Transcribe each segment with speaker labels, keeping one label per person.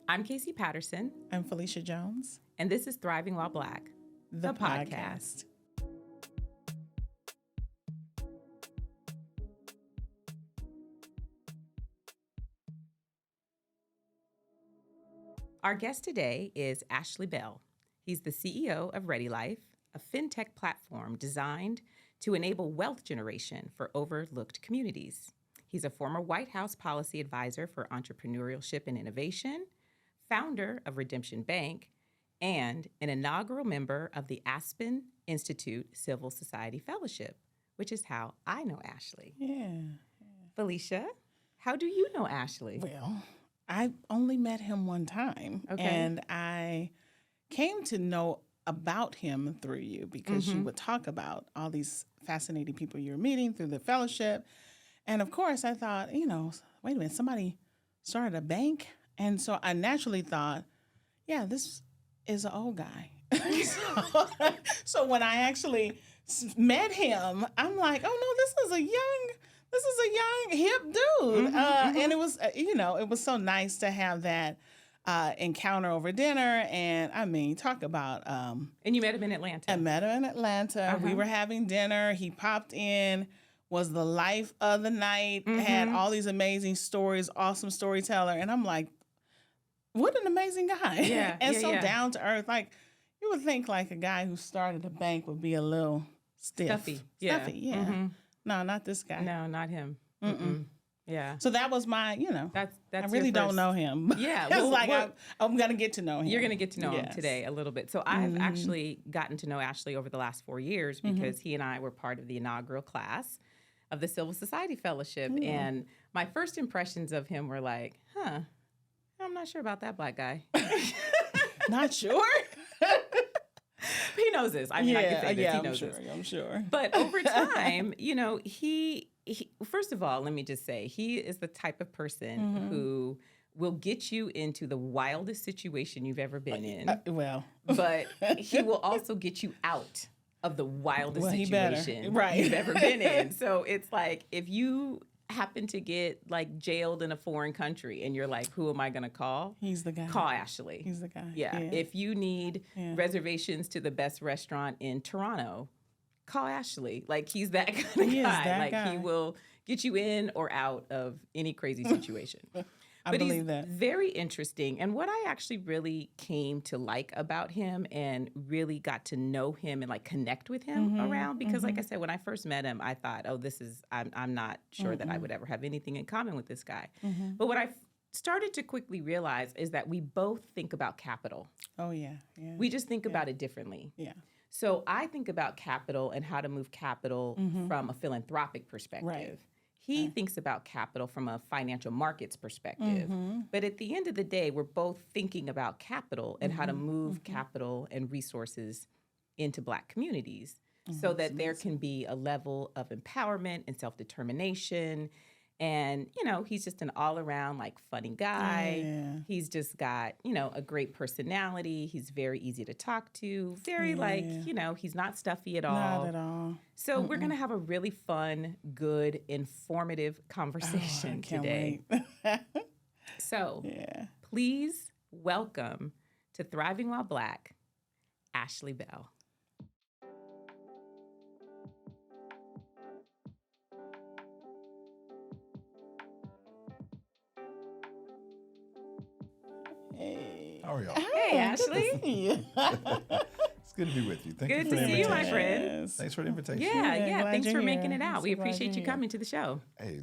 Speaker 1: I'm Casey Patterson,
Speaker 2: I'm Felicia Jones.
Speaker 1: and this is Thriving While Black,
Speaker 2: The podcast.
Speaker 1: Our guest today is Ashley Bell. He's the CEO of Ready Life, a fintech platform designed to enable wealth generation for overlooked communities. He's a former White House policy advisor for entrepreneurship and innovation, founder of Redemption Bank, and an inaugural member of the Aspen Institute Civil Society Fellowship, which is how I know Ashley.
Speaker 2: Yeah.
Speaker 1: Felicia, how do you know Ashley?
Speaker 2: Well, I only met him one time.
Speaker 1: Okay.
Speaker 2: And I came to know about him through you because you would talk about all these fascinating people you were meeting through the fellowship. And of course, I thought, wait a minute, somebody started a bank. And so I naturally thought, yeah, this is an old guy. So when I actually met him, I'm like, oh no, this is a young hip dude. And it was, it was so nice to have that encounter over dinner. And I mean, talk about.
Speaker 1: And you met him in Atlanta.
Speaker 2: I met him in Atlanta. We were having dinner. He popped in, was the life of the night, had all these amazing stories, awesome storyteller. And I'm like, what an amazing guy.
Speaker 1: Yeah,
Speaker 2: and
Speaker 1: yeah,
Speaker 2: so
Speaker 1: yeah.
Speaker 2: down to earth. Like, you would think like a guy who started a bank would be a little stiff.
Speaker 1: Stuffy. Yeah.
Speaker 2: Stuffy, yeah. No, not this guy.
Speaker 1: No, not him. Mm-mm. Yeah.
Speaker 2: So that was my,
Speaker 1: That's
Speaker 2: I
Speaker 1: your
Speaker 2: really don't
Speaker 1: first-
Speaker 2: know him.
Speaker 1: Yeah,
Speaker 2: It's
Speaker 1: well,
Speaker 2: like
Speaker 1: we're-
Speaker 2: I'm going to get to know him.
Speaker 1: You're going to get to know him
Speaker 2: Yes.
Speaker 1: today a little bit. So I've actually gotten to know Ashley over the last 4 years because he and I were part of the inaugural class of the Civil Society Fellowship. And my first impressions of him were like, I'm not sure about that black guy.
Speaker 2: Not sure?
Speaker 1: He knows this. I mean, I can say this.
Speaker 2: yeah,
Speaker 1: He
Speaker 2: I'm
Speaker 1: knows
Speaker 2: sure.
Speaker 1: this.
Speaker 2: I'm sure.
Speaker 1: But over time, he first of all, let me just say, he is the type of person who will get you into the wildest situation you've ever been in.
Speaker 2: Well,
Speaker 1: But he will also get you out of the wildest
Speaker 2: Well, he better.
Speaker 1: situation
Speaker 2: Right.
Speaker 1: you've ever been in. So it's like, if you happen to get like jailed in a foreign country and you're like, who am I going to call?
Speaker 2: he's the guy.
Speaker 1: Call Ashley.
Speaker 2: He's the guy.
Speaker 1: Yeah. If you need
Speaker 2: Yeah.
Speaker 1: reservations to the best restaurant in Toronto, call Ashley. Like, he's that kind of
Speaker 2: He is
Speaker 1: guy.
Speaker 2: that
Speaker 1: Like,
Speaker 2: guy.
Speaker 1: he will get you in or out of any crazy situation.
Speaker 2: I
Speaker 1: But
Speaker 2: believe
Speaker 1: he's
Speaker 2: that.
Speaker 1: very interesting. And what I actually really came to like about him and really got to know him and like connect with him around, because like I said, when I first met him, I thought, oh, I'm not sure that I would ever have anything in common with this guy. But what I started to quickly realize is that we both think about capital.
Speaker 2: Oh, yeah. Yeah.
Speaker 1: We just think about it differently.
Speaker 2: yeah.
Speaker 1: So I think about capital and how to move capital from a philanthropic perspective.
Speaker 2: Right.
Speaker 1: He thinks about capital from a financial markets perspective. But at the end of the day, we're both thinking about capital and how to move capital and resources into Black communities so that there can be a level of empowerment and self-determination. And, he's just an all-around, like, funny guy.
Speaker 2: Yeah.
Speaker 1: He's just got, a great personality. He's very easy to talk to. Very, he's not stuffy at all.
Speaker 2: Not at all.
Speaker 1: So we're going to have a really fun, good, informative conversation
Speaker 2: Can't
Speaker 1: today.
Speaker 2: wait.
Speaker 1: So
Speaker 2: Yeah.
Speaker 1: please welcome to Thriving While Black, Ashley Bell.
Speaker 2: Hey.
Speaker 3: How are y'all?
Speaker 1: Hey,
Speaker 2: Good
Speaker 1: Ashley.
Speaker 2: to see you.
Speaker 3: It's good to be with you. Thank
Speaker 1: Good
Speaker 3: you for
Speaker 1: to
Speaker 3: the
Speaker 1: see you, my
Speaker 3: invitation.
Speaker 1: friend.
Speaker 2: Yes.
Speaker 3: Thanks for the invitation.
Speaker 1: Yeah.
Speaker 2: glad
Speaker 1: Thanks
Speaker 2: you're
Speaker 1: for making
Speaker 2: here.
Speaker 1: it out.
Speaker 2: I'm
Speaker 1: We
Speaker 2: so glad
Speaker 1: appreciate
Speaker 2: you're
Speaker 1: you
Speaker 2: here.
Speaker 1: coming to the show.
Speaker 3: Hey,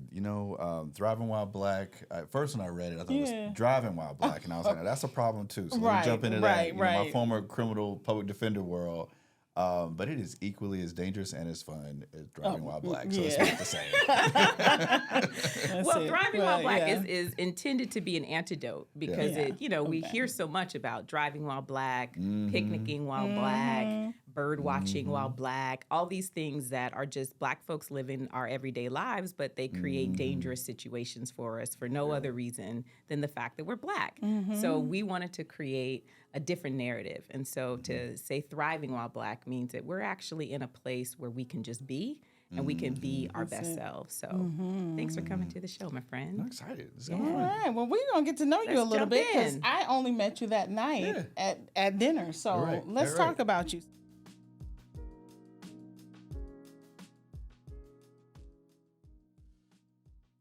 Speaker 3: Thriving While Black. First, when I read it, I thought it
Speaker 2: Yeah.
Speaker 3: was Driving While Black, and I was like, that's a problem too. So let
Speaker 2: Right,
Speaker 3: me jump into
Speaker 2: right,
Speaker 3: that. My
Speaker 2: right.
Speaker 3: former criminal public defender world. But it is equally as dangerous and as fun as Driving While Black. So it's
Speaker 2: yeah.
Speaker 3: not the same.
Speaker 2: That's
Speaker 1: Well,
Speaker 2: it.
Speaker 1: Thriving
Speaker 2: Well,
Speaker 1: While Black
Speaker 2: yeah.
Speaker 1: is intended to be an antidote because
Speaker 2: Yeah.
Speaker 1: we
Speaker 2: Okay.
Speaker 1: hear so much about driving while Black, picnicking while Black, bird watching while Black, all these things that are just Black folks living our everyday lives, but they create dangerous situations for us for no other reason than the fact that we're Black. So we wanted to create a different narrative. And so to say thriving while Black means that we're actually in a place where we can just be and we can be our
Speaker 2: That's
Speaker 1: best
Speaker 2: it.
Speaker 1: selves. So thanks for coming to the show, my friend.
Speaker 3: I'm excited. This is
Speaker 1: Yeah.
Speaker 3: gonna be
Speaker 2: All
Speaker 3: fun.
Speaker 2: right. Well, we're going to get to know you a
Speaker 1: Let's
Speaker 2: little
Speaker 1: jump
Speaker 2: bit because
Speaker 1: in.
Speaker 2: I only met you that night at dinner. So
Speaker 3: All right.
Speaker 2: let's
Speaker 3: All right.
Speaker 2: talk about you.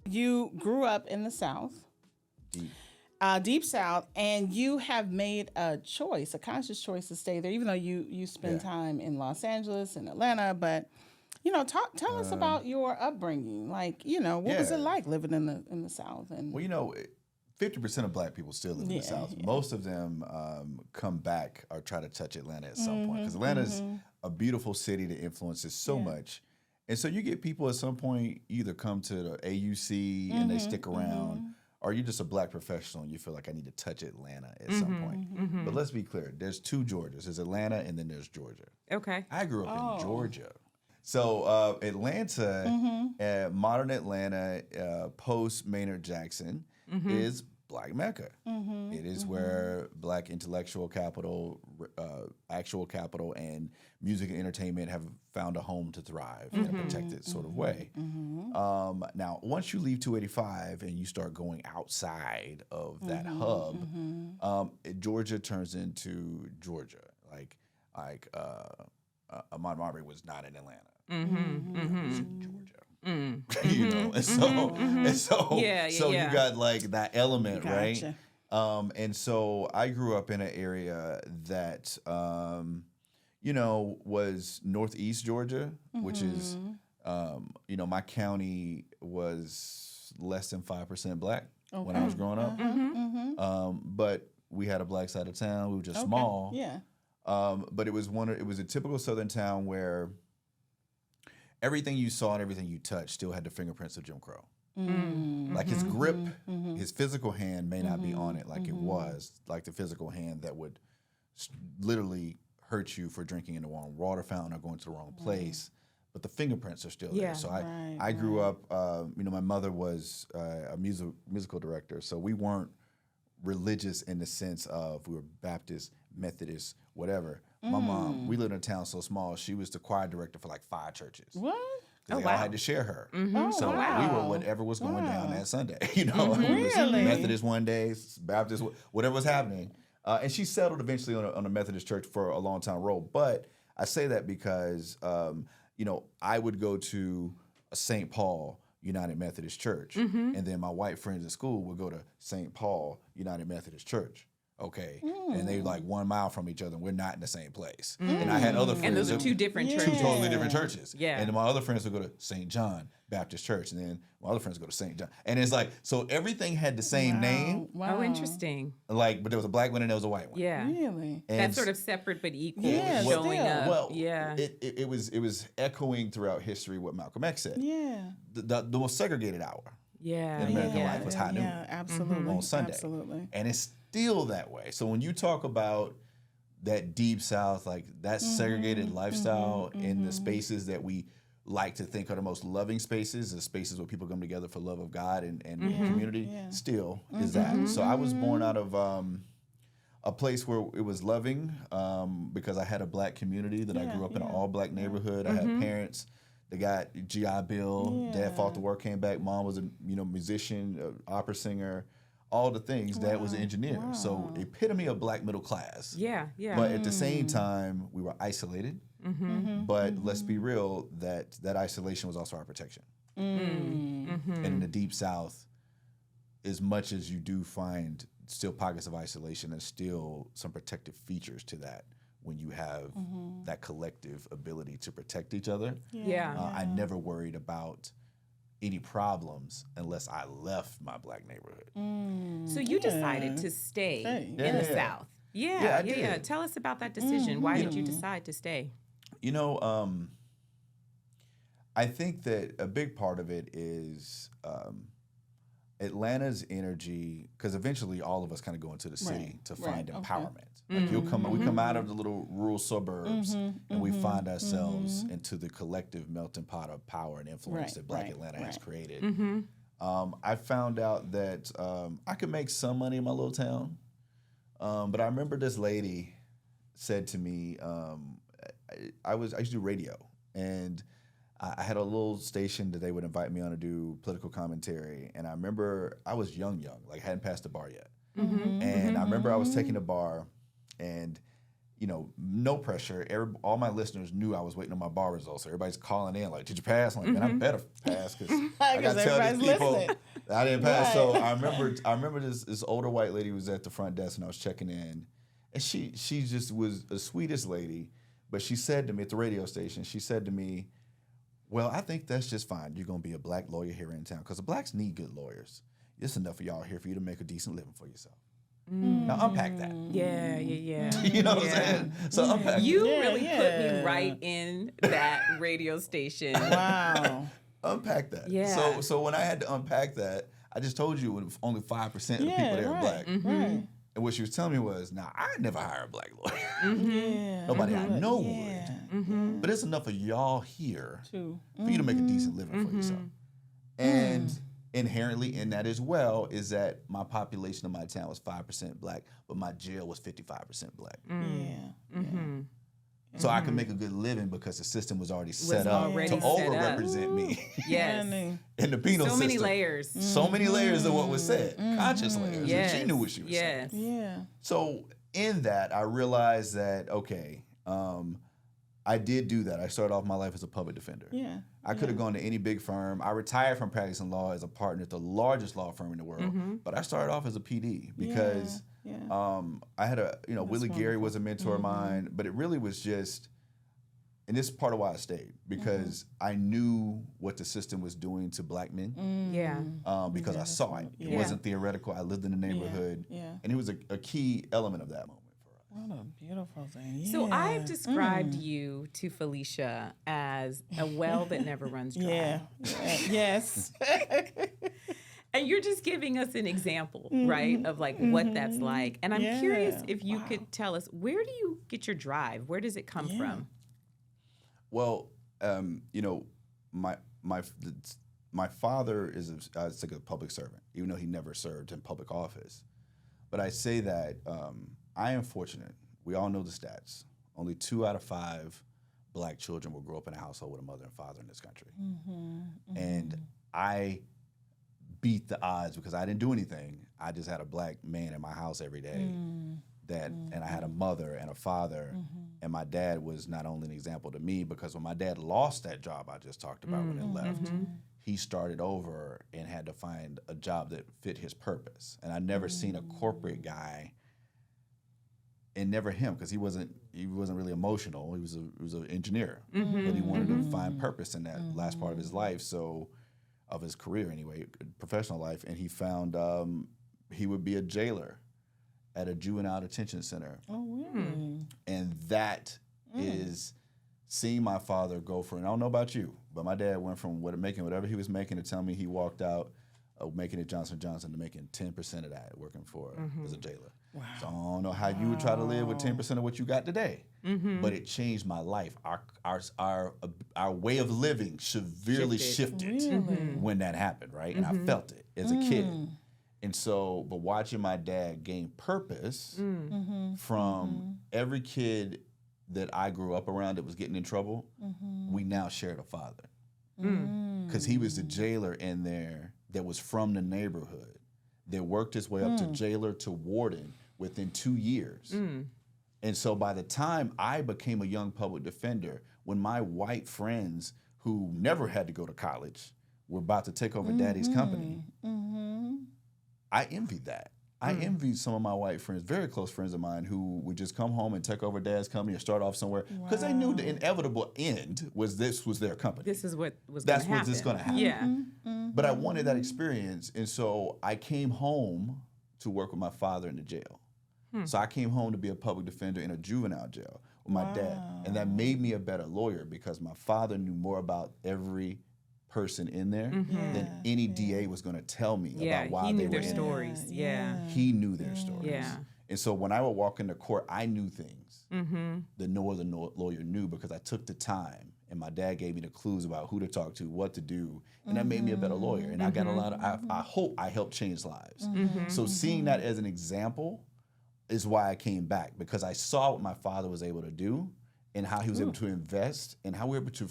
Speaker 2: You grew up in the South.
Speaker 3: Deep.
Speaker 2: Deep South, and you have made a choice, a conscious choice to stay there, even though you spend
Speaker 3: Yeah.
Speaker 2: time in Los Angeles and Atlanta. But tell us about your upbringing. Like, what was it
Speaker 3: Yeah.
Speaker 2: like living in the South? And
Speaker 3: Well, 50% of Black people still live in the South.
Speaker 2: yeah.
Speaker 3: Most of them come back or try to touch Atlanta at some point because Atlanta's a beautiful city that influences so much. And so you get people at some point either come to the AUC and they stick around, or you're just a Black professional and you feel like I need to touch Atlanta at some point. But let's be clear, there's two Georgias. There's Atlanta and then there's Georgia.
Speaker 1: Okay.
Speaker 3: I grew up in Georgia. So Atlanta, modern Atlanta, post Maynard Jackson, is Black Mecca. It is where Black intellectual capital, actual capital, and music and entertainment have found a home to thrive in a protected sort of way. Now, once you leave 285 and you start going outside of that hub, Georgia turns into Georgia. Like Ahmaud Arbery was not in Atlanta. He was in Georgia. And so you got like that element,
Speaker 2: Gotcha.
Speaker 3: right? And so I grew up in an area that was northeast Georgia, which is my county was less than 5% Black when I was growing up. But we had a Black side of town. We were just small.
Speaker 2: Yeah.
Speaker 3: But it was a typical Southern town where everything you saw and everything you touched still had the fingerprints of Jim Crow. Like his grip, his physical hand may not be on it like it was, like the physical hand that would literally hurt you for drinking in the wrong water fountain or going to the wrong place. But the fingerprints are still there. So I grew up, my mother was a musical director, so we weren't religious in the sense of we were Baptist, Methodist, whatever. My mom, we lived in a town so small, she was the choir director for like 5 churches.
Speaker 2: What?
Speaker 3: They all had to share her. So we were whatever was going down that Sunday. We was
Speaker 2: Really?
Speaker 3: Methodist one day, Baptist, whatever was happening. And she settled eventually on a Methodist church for a long time role. But I say that because, I would go to a St. Paul United Methodist Church, and then my white friends at school would go to St. Paul United Methodist Church. Okay, and they like 1 mile from each other. And we're not in the same place. And I had other friends.
Speaker 1: And those are two different churches.
Speaker 3: Two totally different churches.
Speaker 1: Yeah.
Speaker 3: And then my other friends would go to St. John Baptist Church, and then my other friends would go to St. John. And it's like, so everything had the same name,
Speaker 2: Wow.
Speaker 1: Oh, interesting.
Speaker 3: but there was a Black one and there was a white one.
Speaker 1: Yeah.
Speaker 2: Really?
Speaker 3: And
Speaker 1: That's sort of separate but equal,
Speaker 2: Yeah,
Speaker 1: showing
Speaker 2: still.
Speaker 1: up.
Speaker 3: Well,
Speaker 1: yeah.
Speaker 3: it was echoing throughout history what Malcolm X said.
Speaker 2: Yeah.
Speaker 3: The most segregated hour
Speaker 1: Yeah.
Speaker 3: in American
Speaker 1: yeah.
Speaker 3: life was high noon
Speaker 2: Yeah, absolutely.
Speaker 3: on Sunday.
Speaker 2: Absolutely.
Speaker 3: And it's still that way. So when you talk about that deep South, like that segregated lifestyle in the spaces that we like to think are the most loving spaces, the spaces where people come together for love of God and community, still is that. So I was born out of a place where it was loving because I had a Black community that I grew up in an all Black neighborhood. I had parents that got GI Bill. Dad fought the war, came back. Mom was a musician, opera singer. All the things. Dad was an engineer. So epitome of Black middle class.
Speaker 1: Yeah. Yeah.
Speaker 3: But at the same time, we were isolated. But let's be real, that isolation was also our protection. And in the Deep South, as much as you do find still pockets of isolation, there's still some protective features to that when you have that collective ability to protect each other.
Speaker 1: Yeah.
Speaker 3: I never worried about any problems unless I left my Black neighborhood.
Speaker 1: So you decided to stay in
Speaker 3: Yeah.
Speaker 1: the South.
Speaker 3: Yeah,
Speaker 1: Yeah.
Speaker 3: I did.
Speaker 1: Tell us about that decision. Why did you decide to stay?
Speaker 3: I think that a big part of it is Atlanta's energy, because eventually all of us kind of go into the city to find empowerment. Like we come out of the little rural suburbs and we find ourselves into the collective melting pot of power and influence that Black Atlanta has created. I found out that I could make some money in my little town, but I remember this lady, said to me, I used to do radio, and I had a little station that they would invite me on to do political commentary. And I remember I was young, like I hadn't passed the bar yet. And I remember I was taking the bar and, you know, no pressure. All my listeners knew I was waiting on my bar results. So everybody's calling in like, did you pass? I'm like, man, I better pass because I got to tell these people
Speaker 2: listening.
Speaker 3: I didn't pass. So I remember this older white lady was at the front desk and I was checking in. And she just was the sweetest lady. But she said to me at the radio station, she said to me, well, I think that's just fine. You're going to be a black lawyer here in town because the blacks need good lawyers. It's enough of y'all here for you to make a decent living for yourself. Now unpack that.
Speaker 1: Yeah.
Speaker 3: You know what I'm saying? So unpack
Speaker 1: You
Speaker 3: that.
Speaker 1: really put me right in that radio station.
Speaker 2: Wow.
Speaker 3: Unpack that.
Speaker 1: Yeah.
Speaker 3: So when I had to unpack that, I just told you only 5% of the people there are black.
Speaker 2: Right.
Speaker 3: And what she was telling me was, nah, I'd never hire a black lawyer.
Speaker 2: Yeah.
Speaker 3: Nobody I know
Speaker 2: Yeah.
Speaker 3: would. But it's enough of y'all here
Speaker 2: True.
Speaker 3: for you to make a decent living for yourself. And inherently in that as well is that my population of my town was 5% black, but my jail was 55% black.
Speaker 2: Yeah.
Speaker 3: So I could make a good living because the system was already set up
Speaker 1: already
Speaker 3: to
Speaker 1: set up.
Speaker 3: overrepresent me
Speaker 1: Yes.
Speaker 3: in the penal system.
Speaker 1: So many layers.
Speaker 3: So many layers of what was said, conscious layers.
Speaker 1: Yes.
Speaker 3: And she knew what she was saying.
Speaker 2: Yeah.
Speaker 3: So in that, I realized that, okay, I did do that. I started off my life as a public defender.
Speaker 2: Yeah.
Speaker 3: I could have gone to any big firm. I retired from practicing law as a partner at the largest law firm in the world. But I started off as a PD because I had Willie Gary was a mentor of mine, but it really was just, and this is part of why I stayed, because I knew what the system was doing to black men.
Speaker 1: Yeah.
Speaker 3: Because I saw it. It
Speaker 2: Yeah.
Speaker 3: wasn't theoretical. I lived in the neighborhood.
Speaker 2: Yeah.
Speaker 3: And it was a key element of that moment for us.
Speaker 2: What a beautiful thing. Yeah.
Speaker 1: So I've described you to Felicia as a well that never runs dry.
Speaker 2: Yeah. Yes.
Speaker 1: And you're just giving us an example, right, of like what that's like. And I'm curious if you could tell us, where do you get your drive? Where does it come from?
Speaker 3: Well, my father is a public servant, even though he never served in public office. But I say that I am fortunate. We all know the stats. Only 2 out of 5 black children will grow up in a household with a mother and father in this country. And I beat the odds because I didn't do anything. I just had a black man in my house every day. And I had a mother and a father, and my dad was not only an example to me because when my dad lost that job I just talked about when he left, he started over and had to find a job that fit his purpose. And I never seen a corporate guy, and never him because he wasn't really emotional. He was an engineer, but he wanted to find purpose in that last part of his life, of his career anyway, professional life, and he found he would be a jailer at a juvenile detention center.
Speaker 2: Oh, really?
Speaker 3: And that is seeing my father go from, and I don't know about you, but my dad went from making whatever he was making to tell me he walked out making it Johnson & Johnson to making 10% of that working for as a jailer. Wow. So I don't know how you would try to live with 10% of what you got today, but it changed my life. Our way of living severely shifted when that happened, right? And I felt it as a kid. And so, but watching my dad gain purpose from every kid that I grew up around that was getting in trouble, we now shared a father. Because he was the jailer in there that was from the neighborhood, that worked his way up to jailer to warden within 2 years. And so by the time I became a young public defender, when my white friends who never had to go to college were about to take over daddy's company, I envied that. I envied some of my white friends, very close friends of mine, who would just come home and take over dad's company or start off somewhere because they knew the inevitable end was this was their company.
Speaker 1: This is what was going to happen.
Speaker 3: That's what's going to happen.
Speaker 1: Yeah.
Speaker 3: But I wanted that experience, and so I came home to work with my father in the jail. So I came home to be a public defender in a juvenile jail with my dad, and that made me a better lawyer because my father knew more about every person in there than any DA was going to tell me about why they were in there.
Speaker 1: He knew their stories. Yeah.
Speaker 3: He knew their stories.
Speaker 1: Yeah.
Speaker 3: And so when I would walk into court, I knew things that no other lawyer knew because I took the time, and my dad gave me the clues about who to talk to, what to do, and that made me a better lawyer. And I got a lot of, I hope I helped change lives. So seeing that as an example is why I came back, because I saw what my father was able to do, and how he was able to invest and how we were able to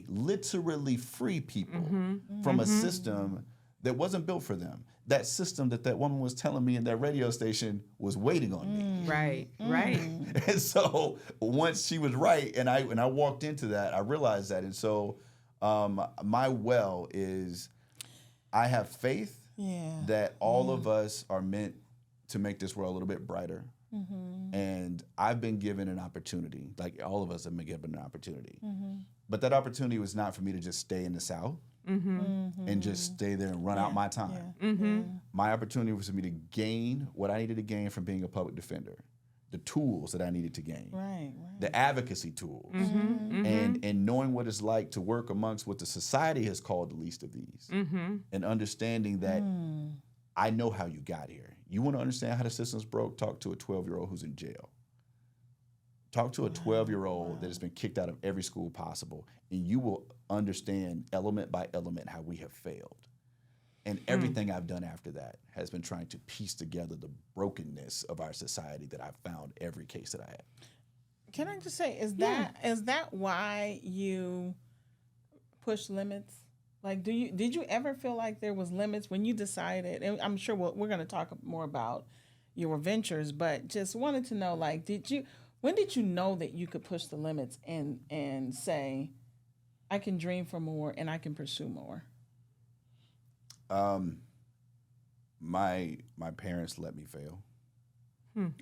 Speaker 3: literally free people from a system that wasn't built for them. That system that woman was telling me in that radio station was waiting on me.
Speaker 1: Right.
Speaker 3: And so once she was right, and I walked into that, I realized that. And so my well is, I have faith that all of us are meant to make this world a little bit brighter. And I've been given an opportunity, like all of us have been given an opportunity. But that opportunity was not for me to just stay in the South and just stay there and run out my time. My opportunity was for me to gain what I needed to gain from being a public defender, the tools that I needed to gain, the advocacy tools, and knowing what it's like to work amongst what the society has called the least of these, and understanding that I know how you got here. You want to understand how the system's broke? Talk to a 12-year-old who's in jail. Talk to a 12-year-old that has been kicked out of every school possible, and you will understand element by element how we have failed. And everything I've done after that has been trying to piece together the brokenness of our society that I've found every case that I had.
Speaker 2: Can I just say, is that why you push limits? Like, did you ever feel like there was limits when you decided? And I'm sure we're going to talk more about your ventures, but just wanted to know, like, when did you know that you could push the limits and say, I can dream for more and I can pursue more?
Speaker 3: My parents let me fail.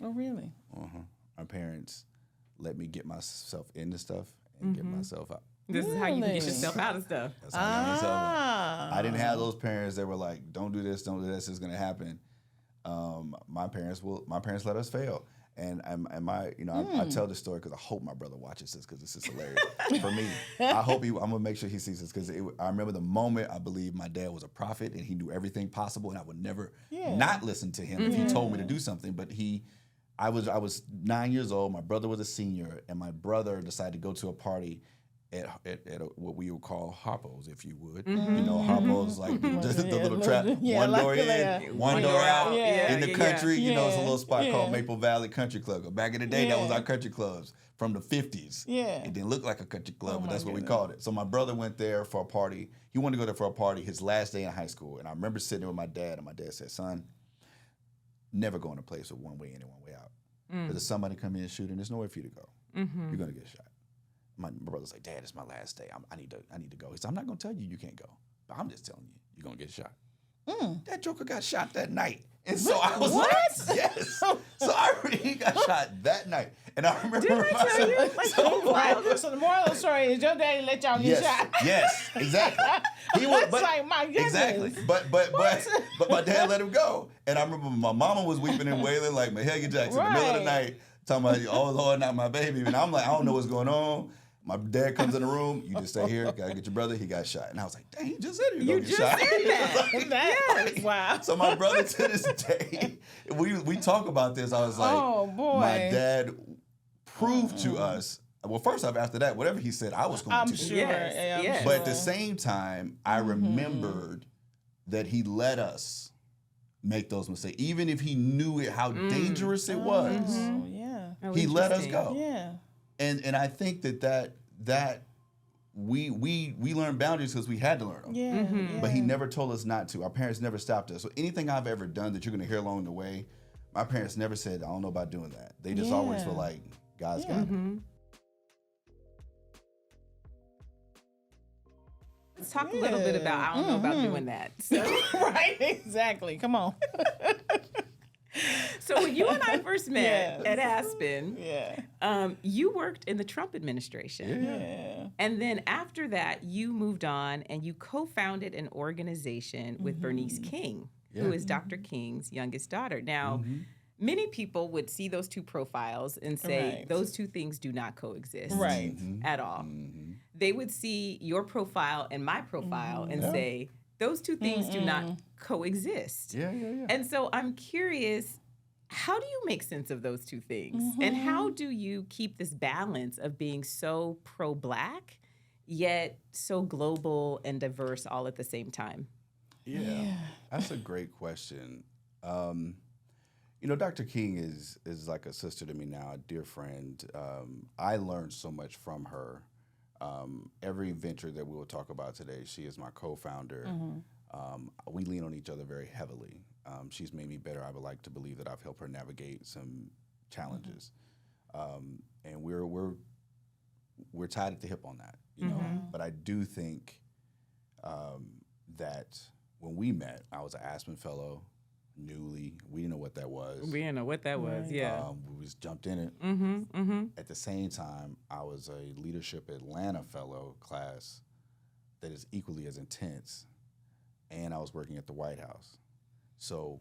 Speaker 2: Oh, really?
Speaker 3: My parents let me get myself into stuff and get myself out.
Speaker 1: This is how you can get yourself out of stuff.
Speaker 3: That's how I got myself out. I didn't have those parents that were like, don't do this, it's gonna happen. My parents let us fail. And I tell this story because I hope my brother watches this, because this is hilarious for me. I'm gonna make sure he sees this, because I remember the moment I believed my dad was a prophet and he knew everything possible, and I would never not listen to him if he told me to do something. But I was 9 years old. My brother was a senior, and my brother decided to go to a party at what we would call Harpo's, if you would. You know, Harpo's, like just the little trap, one door in, one door out. In the country, you know, it's a little spot called Maple Valley Country Club. Back in the day, that was our country clubs from the 50s. It didn't look like a country club, but that's what we called it. So my brother went there for a party. He wanted to go there for a party his last day in high school. And I remember sitting there with my dad, and my dad said, son, never go in a place with one way in and one way out. Because if somebody come in and shoot, and there's nowhere for you to go, you're going to get shot. My brother's like, Dad, it's my last day. I need to go. He said, I'm not going to tell you can't go, but I'm just telling you, you're going to get shot. That joker got shot that night. And so I was like, yes. So he got shot that night. And I remember.
Speaker 1: Did I tell you?
Speaker 2: So the moral of the story is your daddy let y'all get shot.
Speaker 3: Yes, exactly. He was,
Speaker 2: That's like, my goodness.
Speaker 3: Exactly. But my dad let him go. And I remember my mama was weeping and wailing like Mahalia Jackson in the middle of the night, talking about, oh Lord, not my baby. And I'm like, I don't know what's going on. My dad comes in the room. You just stay here. Gotta get your brother. He got shot. And I was like, dang, he just said he was gonna get shot.
Speaker 1: Said that.
Speaker 3: Like,
Speaker 2: wow.
Speaker 3: So my brother, to this day, we talk about this. I was like,
Speaker 2: oh boy,
Speaker 3: my dad proved to us. Well, first off, after that, whatever he said, I was going to do.
Speaker 2: I'm sure.
Speaker 1: Yes.
Speaker 3: But at the same time, I remembered that he let us make those mistakes, even if he knew how dangerous it was.
Speaker 2: Oh,
Speaker 3: He let us go.
Speaker 2: Yeah.
Speaker 3: And I think that we learned boundaries because we had to learn them. But he never told us not to. Our parents never stopped us. So anything I've ever done that you're going to hear along the way, my parents never said, I don't know about doing that. They just always were like, God's got it.
Speaker 1: Let's talk a little bit about, I don't know about doing that. So.
Speaker 2: Right, exactly. Come on.
Speaker 1: So when you and I first met at Aspen,
Speaker 2: Yeah.
Speaker 1: You worked in the Trump administration. And then after that, you moved on and you co-founded an organization with Bernice King, who is Dr. King's youngest daughter. Now, many people would see those two profiles and say those two things do not coexist at all. They would see your profile and my profile and say, those two things do not coexist. And so I'm curious, how do you make sense of those two things? And how do you keep this balance of being so pro-Black, yet so global and diverse all at the same time?
Speaker 3: Yeah. That's a great question. Dr. King is like a sister to me now, a dear friend. I learned so much from her. Every venture that we will talk about today, she is my co-founder. We lean on each other very heavily. She's made me better. I would like to believe that I've helped her navigate some challenges, and we're tied at the hip on that, But I do think that when we met, I was an Aspen Fellow, newly. We didn't know what that was.
Speaker 1: We didn't know what that was. Yeah.
Speaker 3: We just jumped in it. At the same time, I was a Leadership Atlanta Fellow class that is equally as intense, and I was working at the White House. So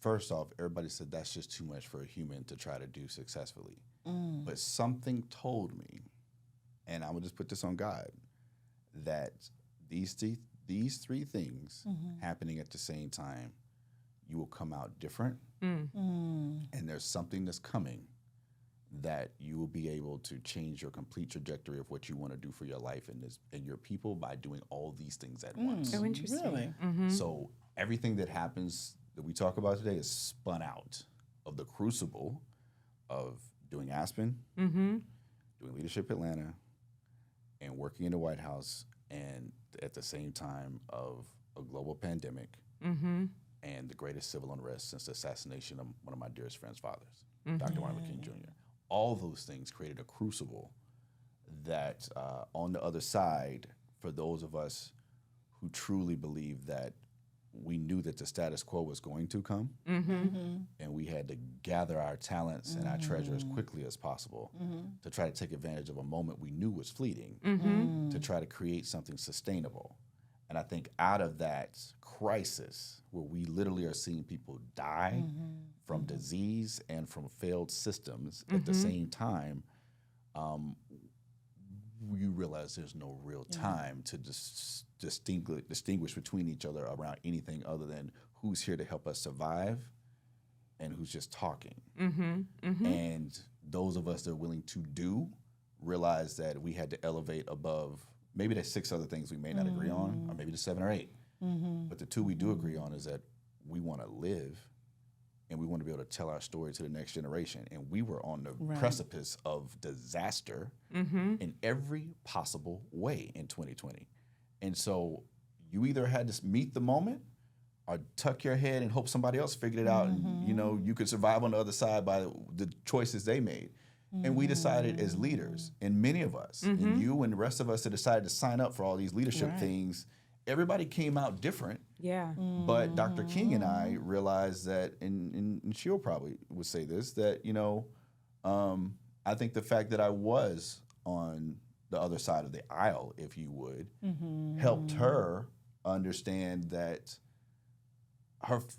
Speaker 3: first off, everybody said that's just too much for a human to try to do successfully. But something told me, and I'm gonna just put this on God, that these three things happening at the same time, you will come out different, and there's something that's coming that you will be able to change your complete trajectory of what you want to do for your life and your people by doing all these things at once.
Speaker 1: So interesting.
Speaker 2: Really?
Speaker 3: So everything that happens that we talk about today is spun out of the crucible of doing Aspen, doing Leadership Atlanta, and working in the White House, and at the same time of a global pandemic and the greatest civil unrest since the assassination of one of my dearest friend's fathers, Dr. Martin Luther King Jr. All those things created a crucible that on the other side, for those of us who truly believe that we knew that the status quo was going to come, and we had to gather our talents and our treasure as quickly as possible to try to take advantage of a moment we knew was fleeting, to try to create something sustainable. And I think out of that crisis, where we literally are seeing people die from disease and from failed systems at the same time, you realize there's no real time to distinguish between each other around anything other than who's here to help us survive and who's just talking. And those of us that are willing to do realize that we had to elevate above maybe there's 6 other things we may not agree on, or maybe there's 7 or 8. But the 2 we do agree on is that we want to live and we want to be able to tell our story to the next generation. And we were on the precipice of disaster in every possible way in 2020. And so you either had to meet the moment or tuck your head and hope somebody else figured it out and you could survive on the other side by the choices they made. And we decided as leaders, and many of us, and you and the rest of us that decided to sign up for all these leadership things, everybody came out different.
Speaker 1: Yeah.
Speaker 3: But Dr. King and I realized that, and she'll probably would say this, that, I think the fact that I was on the other side of the aisle, if you would, helped her understand that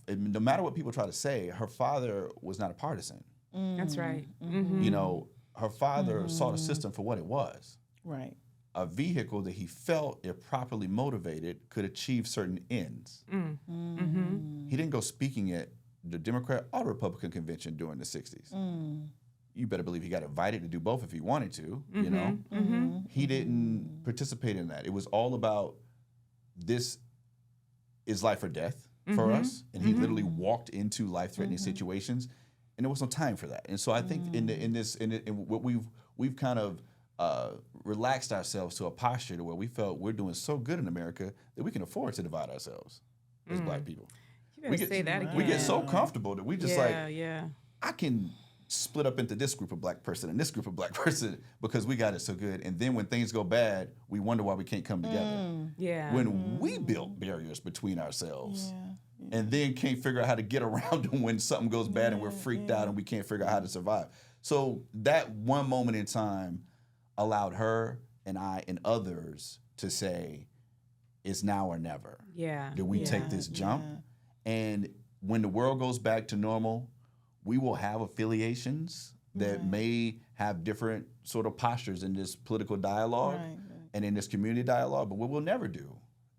Speaker 3: no matter what people try to say, her father was not a partisan.
Speaker 1: That's right.
Speaker 3: Her father saw the system for what it was.
Speaker 2: Right.
Speaker 3: A vehicle that he felt, if properly motivated, could achieve certain ends. He didn't go speaking at the Democrat or Republican convention during the 60s. You better believe he got invited to do both if he wanted to, He didn't participate in that. It was all about this is life or death for us. And he literally walked into life-threatening situations. And there was no time for that. And so I think in what we've kind of relaxed ourselves to a posture to where we felt we're doing so good in America that we can afford to divide ourselves as Black people.
Speaker 1: You better say that again.
Speaker 3: We get so comfortable that we just I can split up into this group of Black person and this group of Black person because we got it so good. And then when things go bad, we wonder why we can't come together. When we built barriers between ourselves. And then can't figure out how to get around them when something goes bad and we're freaked out and we can't figure out how to survive. So that one moment in time allowed her and I and others to say, it's now or never. Do we take this jump? And when the world goes back to normal, we will have affiliations that may have different sort of postures in this political dialogue and in this community dialogue. But what we'll never do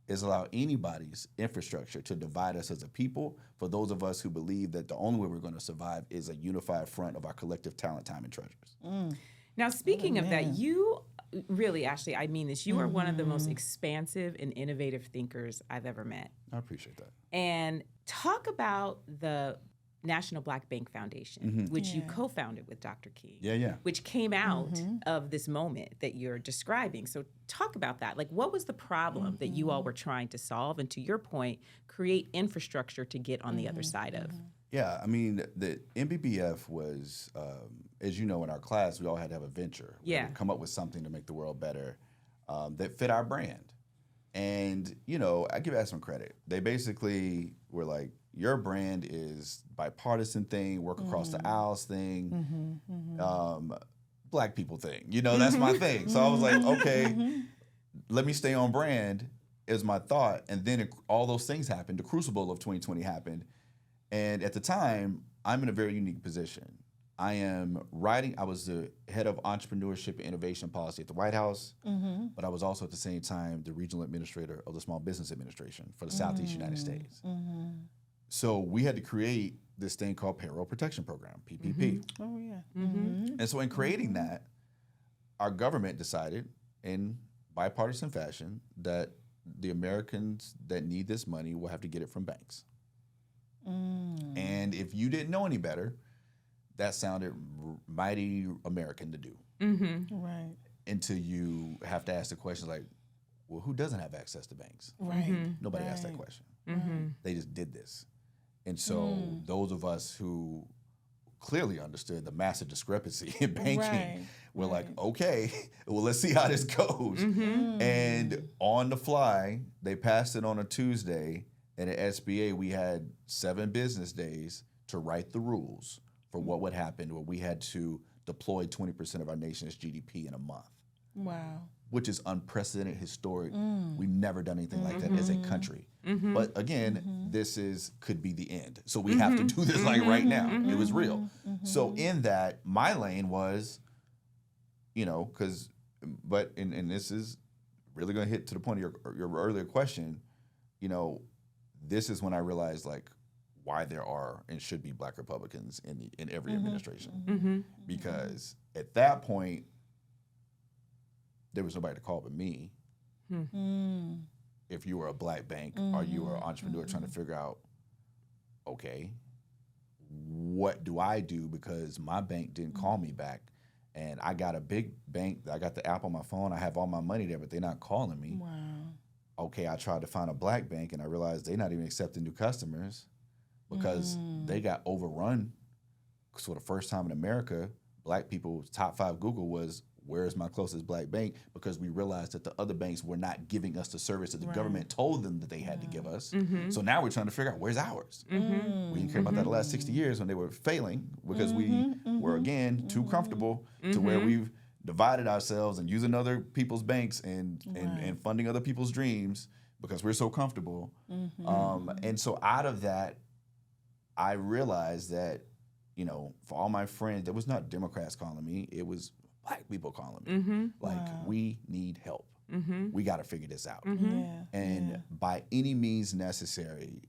Speaker 3: is allow anybody's infrastructure to divide us as a people, for those of us who believe that the only way we're going to survive is a unified front of our collective talent, time, and treasures.
Speaker 1: Now, speaking of that, you really, Ashley, I mean this, you are one of the most expansive and innovative thinkers I've ever met.
Speaker 3: I appreciate that.
Speaker 1: And talk about the National Black Bank Foundation, which you
Speaker 2: Yeah.
Speaker 1: co-founded with Dr. King.
Speaker 3: Yeah.
Speaker 1: Which came out of this moment that you're describing. So talk about that. Like, what was the problem that you all were trying to solve? And to your point, create infrastructure to get on the other side of.
Speaker 3: Yeah, I mean, the MBBF was, as you know, in our class, we all had to have a venture. We
Speaker 1: Yeah.
Speaker 3: would come up with something to make the world better that fit our brand. And, you know, I give that some credit. They basically were like, your brand is bipartisan thing, work across the aisles thing, Black people thing. You know, that's my thing. So I was like, okay, let me stay on brand is my thought. And then all those things happened. The crucible of 2020 happened. And at the time, I'm in a very unique position. I was the head of entrepreneurship and innovation policy at the White House, but I was also at the same time the regional administrator of the Small Business Administration for the Southeast United States. So we had to create this thing called Payroll Protection Program, PPP.
Speaker 2: Oh, yeah.
Speaker 3: And so in creating that, our government decided in bipartisan fashion that the Americans that need this money will have to get it from banks. And if you didn't know any better, that sounded mighty American to do.
Speaker 2: Right.
Speaker 3: Until you have to ask the questions like, well, who doesn't have access to banks?
Speaker 2: Right.
Speaker 3: Nobody asked that question. They just did this. And so those of us who clearly understood the massive discrepancy in banking were like, okay, well, let's see how this goes. And on the fly, they passed it on a Tuesday. And at SBA, we had 7 business days to write the rules for what would happen where we had to deploy 20% of our nation's GDP in a month.
Speaker 2: Wow.
Speaker 3: Which is unprecedented, historic. We've never done anything like that as a country. But again, this could be the end. So we have to do this like right now. It was real. So in that, my lane was, you know, and this is really going to hit to the point of your earlier question, you know, this is when I realized like why there are and should be Black Republicans in every administration. Because at that point, there was nobody to call but me. If you were a Black bank or you were an entrepreneur trying to figure out, okay, what do I do because my bank didn't call me back and I got a big bank, I got the app on my phone, I have all my money there, but they're not calling me.
Speaker 2: Wow.
Speaker 3: Okay, I tried to find a Black bank and I realized they're not even accepting new customers because they got overrun. So for the first time in America, Black people's top 5 Google was, where's my closest Black bank? Because we realized that the other banks were not giving us the service that the government told them that they had to give us. So now we're trying to figure out, where's ours? We didn't care about that the last 60 years when they were failing because we were, again, too comfortable to where we've divided ourselves and using other people's banks and funding other people's dreams because we're so comfortable. And so out of that, I realized that, you know, for all my friends, there was not Democrats calling me. It was Black people calling me. Like, we need help. We got to figure this out. And by any means necessary,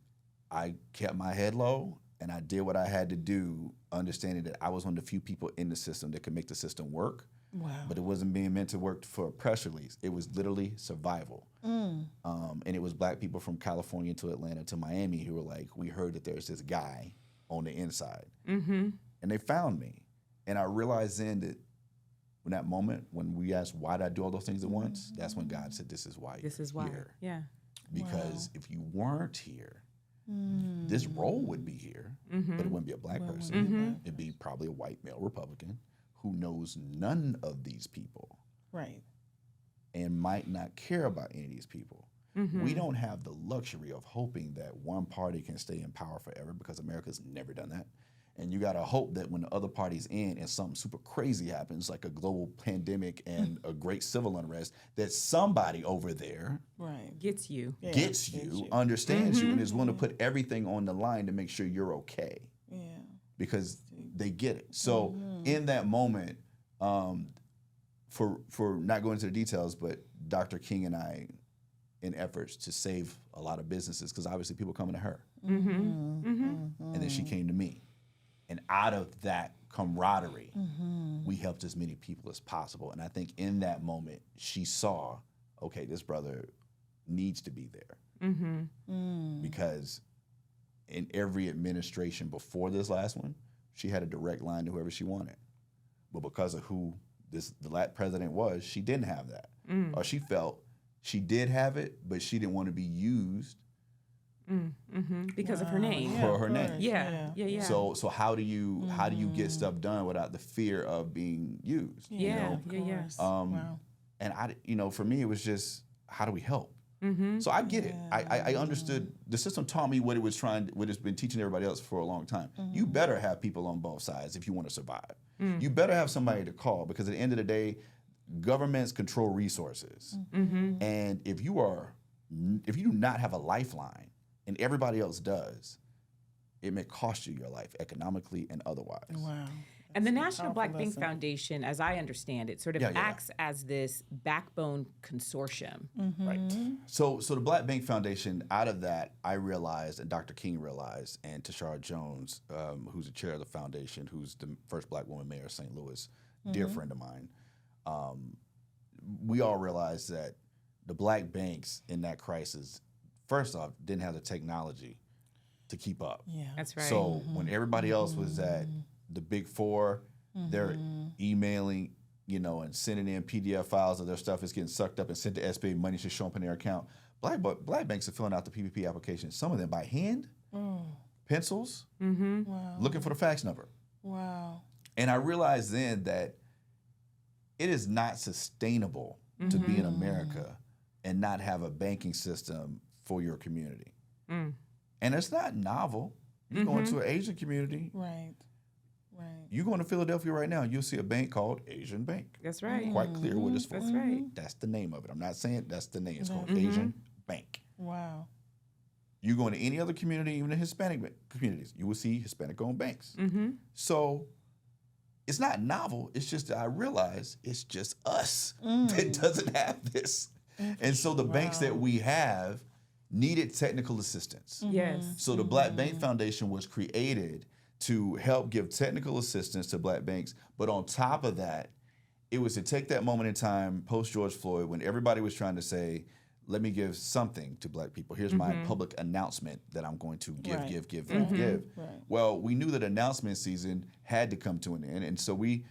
Speaker 3: I kept my head low and I did what I had to do, understanding that I was one of the few people in the system that could make the system work.
Speaker 2: Wow.
Speaker 3: But it wasn't being meant to work for a press release. It was literally survival. And it was Black people from California to Atlanta to Miami who were like, we heard that there's this guy on the inside. And they found me. And I realized then that in that moment, when we asked, why did I do all those things at once? That's when God said, this is why you're here.
Speaker 1: Yeah.
Speaker 3: Because if you weren't here, this role would be here, but it wouldn't be a Black person. It'd be probably a white male Republican who knows none of these people.
Speaker 2: Right.
Speaker 3: And might not care about any of these people. We don't have the luxury of hoping that one party can stay in power forever because America's never done that. And you got to hope that when the other party's in and something super crazy happens, like a global pandemic and a great civil unrest, that somebody over there
Speaker 1: Gets you.
Speaker 3: gets you, understands you, and is willing to put everything on the line to make sure you're okay.
Speaker 2: Yeah.
Speaker 3: Because they get it. So in that moment, for not going into the details, but Dr. King and I, in efforts to save a lot of businesses, because obviously people coming to her. And then she came to me. And out of that camaraderie, we helped as many people as possible. And I think in that moment, she saw, okay, this brother needs to be there. Because in every administration before this last one, she had a direct line to whoever she wanted. But because of who the last president was, she didn't have that. Or she felt she did have it, but she didn't want to be used
Speaker 1: because of her name.
Speaker 3: for her name.
Speaker 1: Yeah.
Speaker 3: So how do you get stuff done without the fear of being used?
Speaker 1: Yeah.
Speaker 3: And for me, it was just, how do we help? So I get it. I understood. The system taught me what it's been teaching everybody else for a long time. You better have people on both sides if you want to survive. You better have somebody to call, because at the end of the day, governments control resources. And if you do not have a lifeline and everybody else does, it may cost you your life economically and otherwise.
Speaker 2: Wow.
Speaker 1: And the National Black Bank Foundation, as I understand it, sort of acts as this backbone consortium.
Speaker 3: Right. So the Black Bank Foundation, out of that, I realized, and Dr. King realized, and Tashara Jones, who's the chair of the foundation, who's the first Black woman mayor of St. Louis, dear friend of mine, we all realized that the Black banks in that crisis, first off, didn't have the technology to keep up.
Speaker 2: Yeah.
Speaker 1: That's right.
Speaker 3: So when everybody else was at the big four, they're emailing, and sending in PDF files of their stuff is getting sucked up and sent to SBA. Money should show up in their account. Black banks are filling out the PPP applications, some of them by hand, pencils, looking for the fax number.
Speaker 2: Wow.
Speaker 3: And I realized then that it is not sustainable to be in America and not have a banking system for your community. And it's not novel. You go into an Asian community.
Speaker 2: Right.
Speaker 3: You go into Philadelphia right now, you'll see a bank called Asian Bank.
Speaker 1: That's right.
Speaker 3: Quite clear what it's for.
Speaker 1: That's right.
Speaker 3: That's the name of it. I'm not saying that's the name. It's called Asian Bank.
Speaker 2: Wow.
Speaker 3: You go into any other community, even the Hispanic communities, you will see Hispanic-owned banks. So it's not novel. It's just that I realize it's just us that doesn't have this. And so the banks that we have needed technical assistance.
Speaker 1: Yes.
Speaker 3: So the Black Bank Foundation was created to help give technical assistance to Black banks. But on top of that, it was to take that moment in time post George Floyd when everybody was trying to say, let me give something to Black people. Here's my public announcement that I'm going to give.
Speaker 2: Right.
Speaker 3: Well, we knew that announcement season had to come to an end. And so we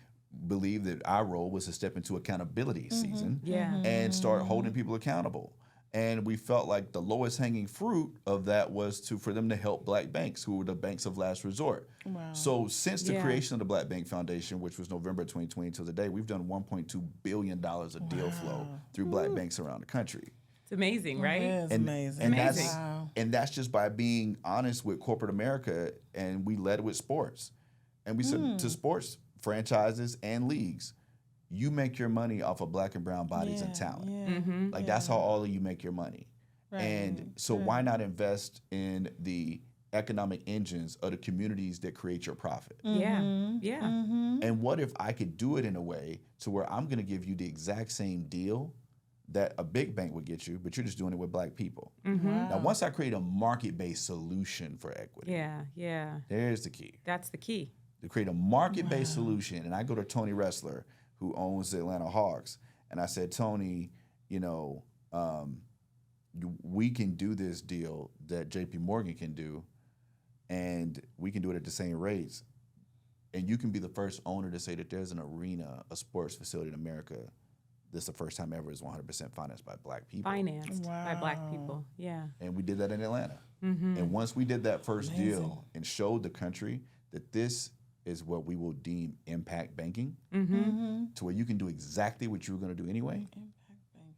Speaker 3: believed that our role was to step into accountability season and start holding people accountable. And we felt like the lowest hanging fruit of that was for them to help Black banks, who were the banks of last resort.
Speaker 2: Wow.
Speaker 3: So since the creation of the Black Bank Foundation, which was November 2020 till today, we've done $1.2 billion of deal flow through Black banks around the country.
Speaker 1: It's amazing, right?
Speaker 2: It is amazing.
Speaker 3: And and that's just by being honest with corporate America, and we led with sports. And we said to sports franchises and leagues, you make your money off of Black and brown bodies and talent. That's how all of you make your money.
Speaker 2: Right.
Speaker 3: And so why not invest in the economic engines of the communities that create your profit? And what if I could do it in a way to where I'm going to give you the exact same deal that a big bank would get you, but you're just doing it with Black people. Now, once I create a market-based solution for equity, there's the key.
Speaker 1: That's the key.
Speaker 3: To create a market-based solution, and I go to Tony Ressler, who owns the Atlanta Hawks, and I said, Tony, we can do this deal that JP Morgan can do, and we can do it at the same rates. And you can be the first owner to say that there's an arena, a sports facility in America, this is the first time ever is 100% financed by Black people.
Speaker 1: Financed by Black people,
Speaker 3: And we did that in Atlanta. And once we did that first deal and showed the country that this is what we will deem impact banking, to where you can do exactly what you were going to do anyway,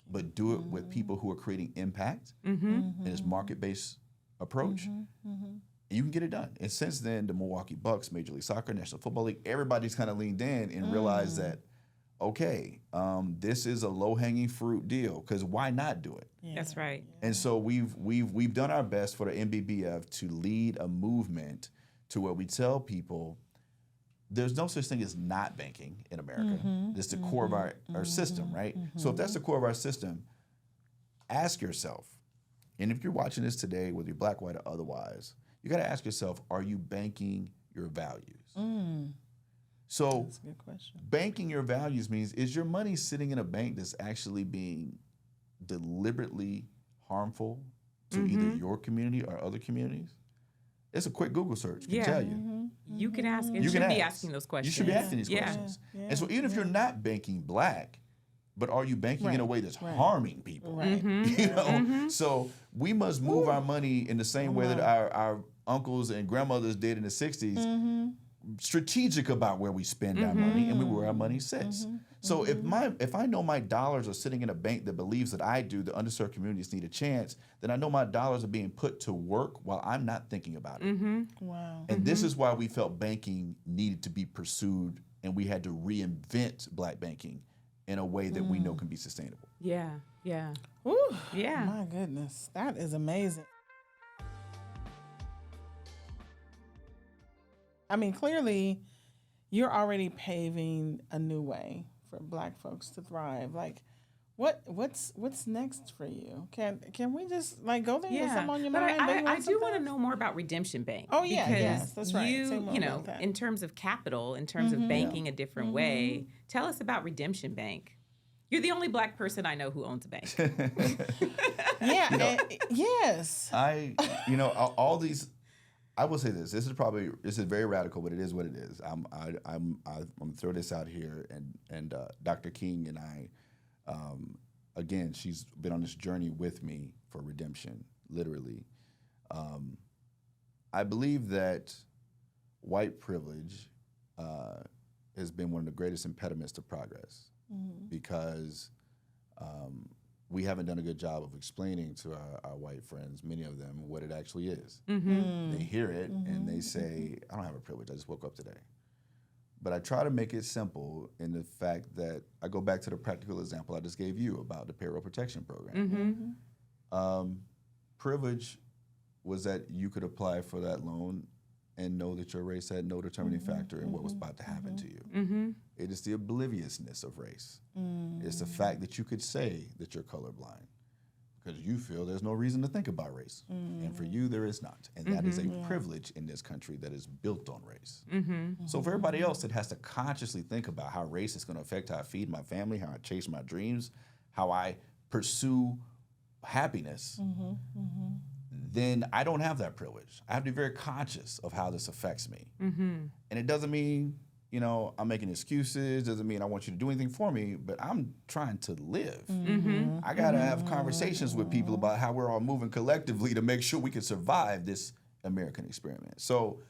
Speaker 3: but do it with people who are creating impact in this market-based approach, and you can get it done. And since then, the Milwaukee Bucks, Major League Soccer, National Football League, everybody's kind of leaned in and realized that, okay, this is a low-hanging fruit deal, because why not do it?
Speaker 1: That's right.
Speaker 3: And so we've done our best for the NBBF to lead a movement to where we tell people there's no such thing as not banking in America. It's the core of our system, right? So if that's the core of our system, ask yourself, and if you're watching this today, whether you're Black, white, or otherwise, you got to ask yourself, are you banking your values? So
Speaker 2: That's a good question.
Speaker 3: Banking your values means, is your money sitting in a bank that's actually being deliberately harmful to either your community or other communities? It's a quick Google search can
Speaker 1: Yeah.
Speaker 3: tell you.
Speaker 1: You can ask and
Speaker 3: You
Speaker 1: should
Speaker 3: can
Speaker 1: be
Speaker 3: ask.
Speaker 1: asking those questions.
Speaker 3: You should be asking these
Speaker 1: Yeah.
Speaker 3: questions.
Speaker 2: Yeah.
Speaker 3: And so even if you're not banking black, but are you banking in a way that's harming people?
Speaker 2: Right.
Speaker 3: You know? So we must move our money in the same way that our uncles and grandmothers did in the 60s, strategic about where we spend our money and where our money sits. So if I know my dollars are sitting in a bank that believes that I do, the underserved communities need a chance, then I know my dollars are being put to work while I'm not thinking about it.
Speaker 2: Wow.
Speaker 3: And this is why we felt banking needed to be pursued, and we had to reinvent black banking in a way that we know can be sustainable.
Speaker 1: Yeah. Yeah.
Speaker 2: Woo.
Speaker 1: Yeah.
Speaker 2: My goodness. That is amazing. I mean, clearly, you're already paving a new way for Black folks to thrive. Like, what's next for you? Can we just like go there? Is something on your
Speaker 1: but
Speaker 2: mind?
Speaker 1: I do want to know more about Redemption Bank.
Speaker 2: Oh, yeah,
Speaker 1: because
Speaker 2: yes, that's right. Say more
Speaker 1: You know,
Speaker 2: about that.
Speaker 1: in terms of capital, in terms of banking a different way, tell us about Redemption Bank. You're the only Black person I know who owns a bank.
Speaker 2: Yeah. Yes.
Speaker 3: All these. I will say this. This is very radical, but it is what it is. I'm gonna throw this out here, and Dr. King and I, again, she's been on this journey with me for redemption, literally. I believe that white privilege has been one of the greatest impediments to progress because we haven't done a good job of explaining to our white friends, many of them, what it actually is. They hear it and they say, I don't have a privilege, I just woke up today. But I try to make it simple in the fact that I go back to the practical example I just gave you about the payroll protection program. Privilege was that you could apply for that loan and know that your race had no determining factor in what was about to happen to you. It is the obliviousness of race. It's the fact that you could say that you're colorblind because you feel there's no reason to think about race. And for you, there is not. And that is a privilege in this country that is built on race. So for everybody else that has to consciously think about how race is going to affect how I feed my family, how I chase my dreams, how I pursue happiness, then I don't have that privilege. I have to be very conscious of how this affects me. And it doesn't mean, I'm making excuses, doesn't mean I want you to do anything for me, but I'm trying to live. I got to have conversations with people about how we're all moving collectively to make sure we can survive this American experiment. So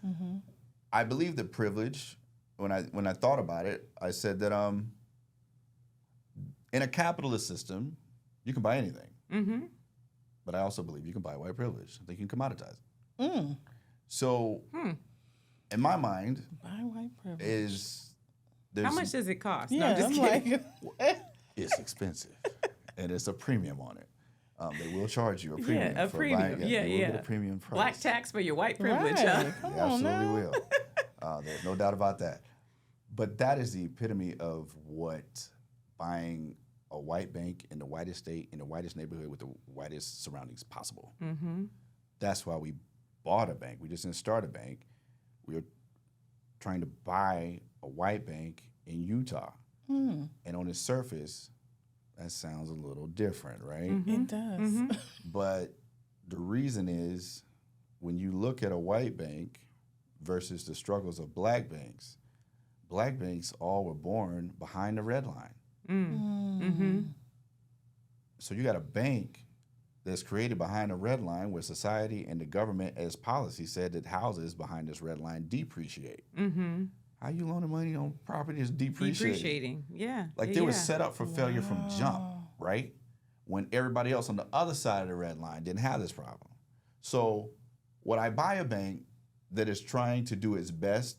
Speaker 3: I believe that privilege, when I thought about it, I said that in a capitalist system, you can buy anything. But I also believe you can buy white privilege. I think you can commoditize it. So, in my mind,
Speaker 2: Buy white privilege.
Speaker 1: How much does it cost?
Speaker 2: Yeah,
Speaker 1: No, I'm just
Speaker 2: I'm
Speaker 1: kidding.
Speaker 2: like,
Speaker 3: it's expensive, and it's a premium on it. They will charge you a premium.
Speaker 1: a
Speaker 3: for
Speaker 1: premium.
Speaker 3: buying it.
Speaker 1: Yeah,
Speaker 3: You will
Speaker 1: yeah.
Speaker 3: get a premium price.
Speaker 1: Black tax for your white privilege,
Speaker 2: right.
Speaker 1: huh?
Speaker 2: Come
Speaker 3: You
Speaker 2: on
Speaker 3: absolutely
Speaker 2: now.
Speaker 3: will. There's no doubt about that. But that is the epitome of what buying a white bank in the whitest state, in the whitest neighborhood with the whitest surroundings possible. That's why we bought a bank. We just didn't start a bank. We were trying to buy a white bank in Utah. And on the surface, that sounds a little different, right?
Speaker 2: It does.
Speaker 3: But the reason is when you look at a white bank versus the struggles of black banks all were born behind the red line. So you got a bank that's created behind a red line where society and the government as policy said that houses behind this red line depreciate. How you loaning money on property that's depreciating?
Speaker 1: Yeah.
Speaker 3: Like they were set up for failure from jump, right? When everybody else on the other side of the red line didn't have this problem. So would I buy a bank that is trying to do its best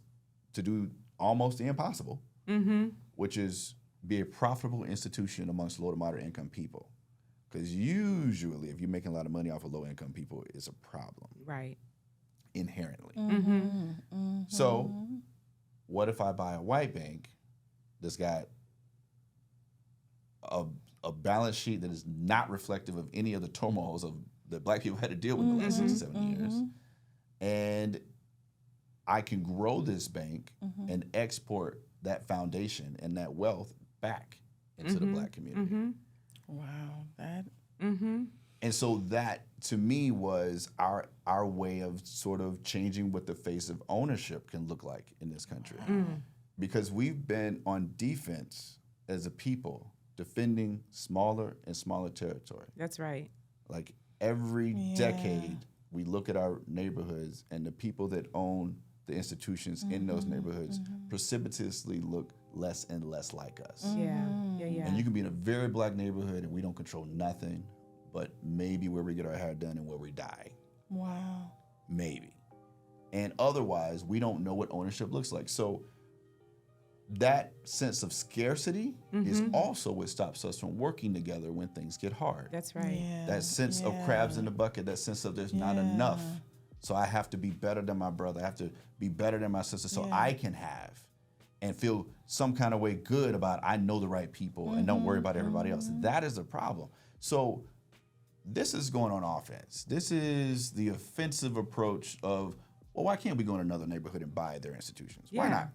Speaker 3: to do almost the impossible, which is be a profitable institution amongst low to moderate income people? Because usually if you're making a lot of money off of low income people, it's a problem.
Speaker 1: Right.
Speaker 3: Inherently. So what if I buy a white bank that's got a balance sheet that is not reflective of any of the turmoils that black people had to deal with in the last 6 to 7 years, and I can grow this bank and export that foundation and that wealth back into the black community.
Speaker 2: Wow, that.
Speaker 3: And And so that, to me, was our way of sort of changing what the face of ownership can look like in this country. Because we've been on defense as a people, defending smaller and smaller territory.
Speaker 1: That's right.
Speaker 3: Like every decade, we look at our neighborhoods, and the people that own the institutions in those neighborhoods precipitously look less and less like us.
Speaker 1: Yeah.
Speaker 3: And you can be in a very black neighborhood and we don't control nothing, but maybe where we get our hair done and where we die.
Speaker 2: Wow.
Speaker 3: Maybe. And otherwise, we don't know what ownership looks like. So that sense of scarcity is also what stops us from working together when things get hard.
Speaker 1: That's right.
Speaker 2: Yeah.
Speaker 3: That sense of crabs in the bucket, that sense of there's not enough. So I have to be better than my brother. I have to be better than my sister so I can have and feel some kind of way good about I know the right people and don't worry about everybody else. That is a problem. So this is going on offense. This is the offensive approach of, well, why can't we go in another neighborhood and buy their institutions? Why not?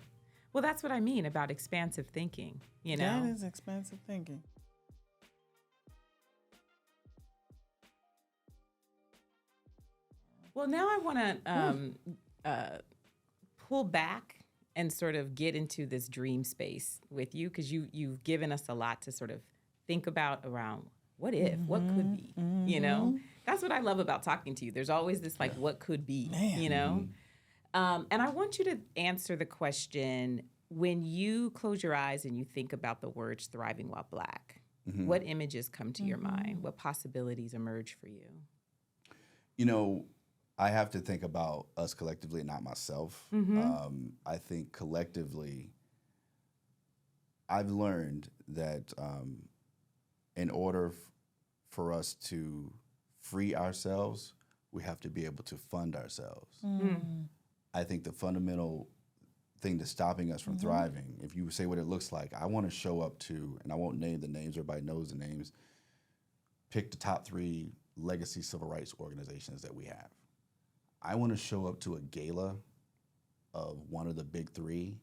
Speaker 1: Well, that's what I mean about expansive thinking, you know?
Speaker 2: That is expansive thinking.
Speaker 1: Well, now I want to pull back and sort of get into this dream space with you, because you've given us a lot to sort of think about around what if, what could be, you know? That's what I love about talking to you. There's always this like, what could be, you know? And I want you to answer the question, when you close your eyes and you think about the words thriving while Black, what images come to your mind? What possibilities emerge for you?
Speaker 3: You know, I have to think about us collectively, not myself. I think collectively, I've learned that in order for us to free ourselves, we have to be able to fund ourselves. I think the fundamental thing that's stopping us from thriving, if you say what it looks like, I want to show up to, and I won't name the names, everybody knows the names, pick the top 3 legacy civil rights organizations that we have. I want to show up to a gala of one of the big 3,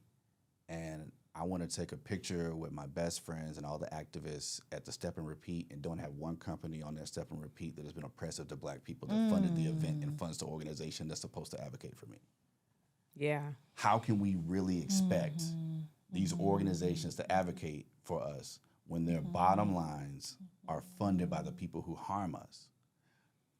Speaker 3: and I want to take a picture with my best friends and all the activists at the Step and Repeat, and don't have one company on that Step and Repeat that has been oppressive to Black people that funded the event and funds the organization that's supposed to advocate for me.
Speaker 1: Yeah.
Speaker 3: How can we really expect these organizations to advocate for us when their bottom lines are funded by the people who harm us?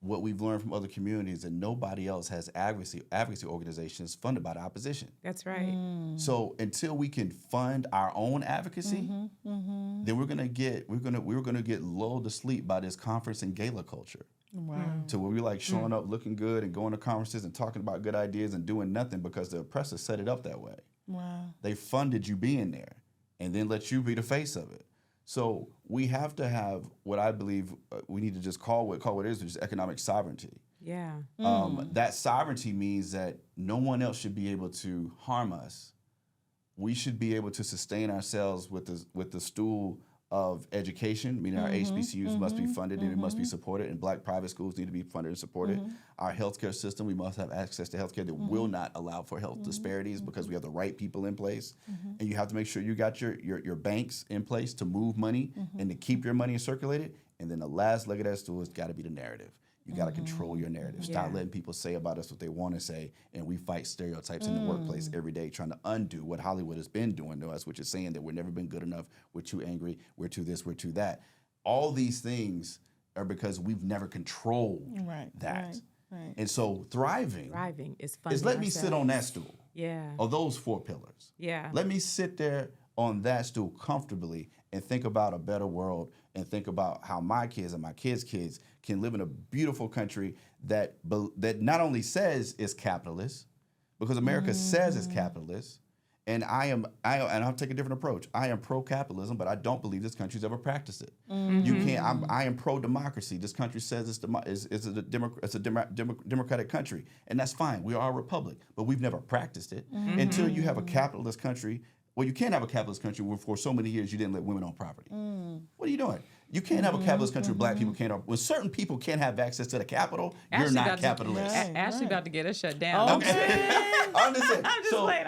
Speaker 3: What we've learned from other communities is that nobody else has advocacy organizations funded by the opposition.
Speaker 1: That's right.
Speaker 3: So until we can fund our own advocacy, then we're gonna get lulled to sleep by this conference and gala culture.
Speaker 2: Wow.
Speaker 3: To where we like showing up looking good and going to conferences and talking about good ideas and doing nothing because the oppressors set it up that way.
Speaker 2: Wow.
Speaker 3: They funded you being there and then let you be the face of it. So we have to have what I believe we need to just call what it is, which is economic sovereignty.
Speaker 1: Yeah.
Speaker 3: That sovereignty means that no one else should be able to harm us. We should be able to sustain ourselves with the stool of education, meaning our HBCUs must be funded and it must be supported, and Black private schools need to be funded and supported. Our healthcare system, we must have access to healthcare that will not allow for health disparities because we have the right people in place. And you have to make sure you got your banks in place to move money and to keep your money circulated. And then the last leg of that stool has got to be the narrative. You got to control your narrative. Stop letting people say about us what they want to say, and we fight stereotypes in the workplace every day, trying to undo what Hollywood has been doing to us, which is saying that we've never been good enough, we're too angry, we're too this, we're too that. All these things are because we've never controlled that.
Speaker 2: Right.
Speaker 3: And so thriving
Speaker 1: is funding
Speaker 3: let me sit on that stool.
Speaker 1: Yeah.
Speaker 3: Of those 4 pillars.
Speaker 1: Yeah.
Speaker 3: Let me sit there on that stool comfortably and think about a better world and think about how my kids and my kids' kids can live in a beautiful country that not only says it's capitalist, because America says it's capitalist, and I'll take a different approach. I am pro-capitalism, but I don't believe this country's ever practiced it. You can't. I am pro-democracy. This country says it's a democratic country, and that's fine. We are a republic, but we've never practiced it. Until you have a capitalist country. Well, you can't have a capitalist country where for so many years you didn't let women own property. What are you doing? You can't have a capitalist country where Black people can't. When certain people can't have access to the capital, you're not capitalist.
Speaker 1: Ashley about to get us shut down.
Speaker 3: Okay. I'm just saying.
Speaker 1: I'm just playing.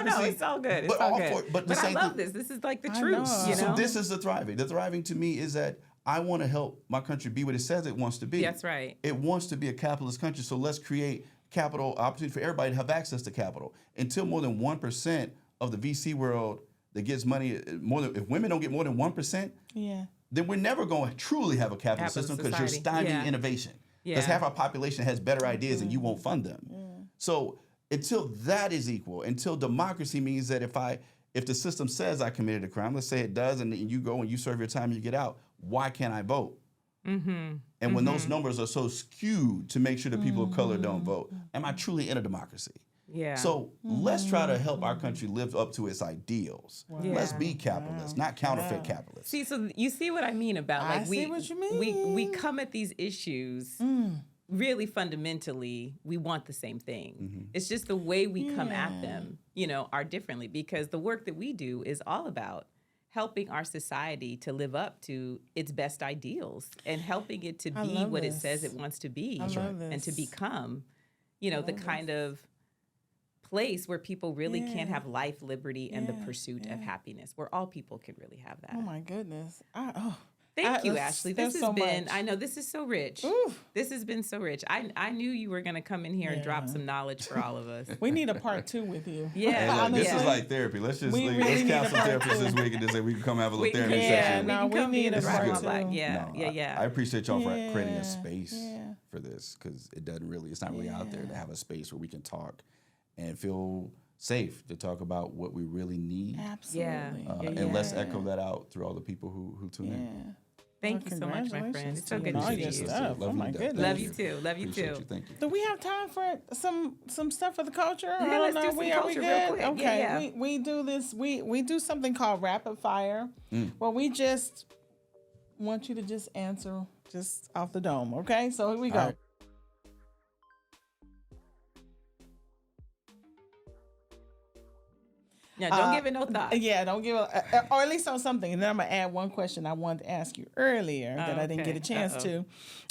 Speaker 1: No, it's all good. It's all good. But I love this. This is like the truth.
Speaker 2: know.
Speaker 1: You know?
Speaker 3: So this is the thriving. The thriving to me is that I want to help my country be what it says it wants to be.
Speaker 1: That's right.
Speaker 3: It wants to be a capitalist country, so let's create capital opportunity for everybody to have access to capital. Until more than 1% of the VC world that gets money, if women don't get more than 1%, then we're never going to truly have a capitalist system because you're stymieing innovation. Because half our population has better ideas and you won't fund them. So until that is equal, until democracy means that if the system says I committed a crime, let's say it does, and you go and you serve your time and you get out, why can't I vote? And when those numbers are so skewed to make sure that people of color don't vote, am I truly in a democracy?
Speaker 1: Yeah.
Speaker 3: So let's try to help our country live up to its ideals. Let's be capitalists, not counterfeit capitalists.
Speaker 1: See, so you see what I mean about like
Speaker 2: I see what you mean.
Speaker 1: we come at these issues really fundamentally, we want the same thing. It's just the way we come at them, are differently, because the work that we do is all about helping our society to live up to its best ideals and helping it to be what it says it wants to be and to become, the kind of place where people really can have life, liberty, and the pursuit of happiness, where all people can really have that.
Speaker 2: Oh my goodness.
Speaker 1: Thank you, Ashley. This has been,
Speaker 2: much.
Speaker 1: I know this is so rich. This has been so rich. I knew you were going to come in here and drop some knowledge for all of us.
Speaker 2: We need a part 2 with you.
Speaker 1: Yeah.
Speaker 3: Hey, look, this is like therapy. Let's just
Speaker 2: We
Speaker 3: let's
Speaker 2: really need
Speaker 3: count
Speaker 2: a
Speaker 3: some
Speaker 2: part
Speaker 3: therapists
Speaker 2: 2.
Speaker 3: this week and just say we can come have a little therapy
Speaker 2: Yeah,
Speaker 3: session.
Speaker 2: no, we need a part 2.
Speaker 1: Yeah.
Speaker 3: I appreciate y'all for creating a space for this, because it's not really out there to have a space where we can talk and feel safe to talk about what we really need.
Speaker 2: Absolutely.
Speaker 3: And let's echo that out through all the people who tune in.
Speaker 1: Thank you so much, my friend. It's so good to see you.
Speaker 2: Oh my goodness.
Speaker 1: Love you too. Love you too.
Speaker 3: Thank you.
Speaker 2: Do we have time for some stuff for the culture?
Speaker 1: Yeah, let's do some
Speaker 2: Are we
Speaker 1: culture real
Speaker 2: good?
Speaker 1: quick.
Speaker 2: Okay,
Speaker 1: Yeah.
Speaker 2: we do this. We do something called rapid fire. Well, we just want you to just answer just off the dome. Okay, so here we go.
Speaker 3: All right.
Speaker 1: Yeah, don't give it no thought.
Speaker 2: Yeah, don't give or at least on something. And then I'm gonna add one question I wanted to ask you earlier that I didn't get a chance to.